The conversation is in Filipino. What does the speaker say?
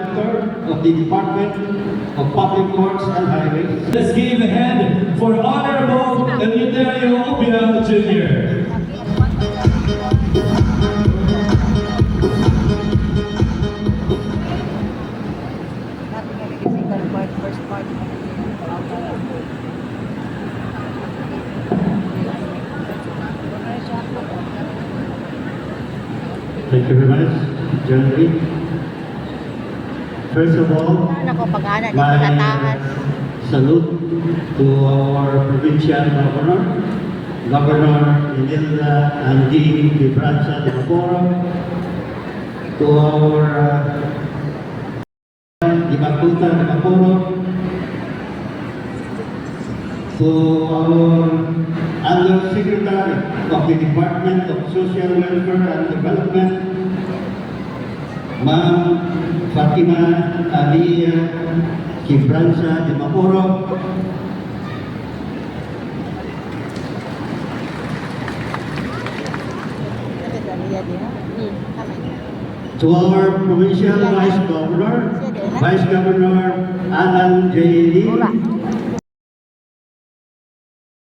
of the Department of Public Works and Highways. Let's give a hand for Honorable Eleuterio Obia Jr. Thank you very much, John Lee. First of all, my salute to our provincial governor, Governor Imelda Andy Quibranza de Maporo, to our Ibacuta de Maporo, to our Undersecretary of the Department of Social Welfare and Development, Ma'am Fatima Alia Quibranza de Maporo, to our Provincial Vice Governor, Vice Governor Alan J. Lee,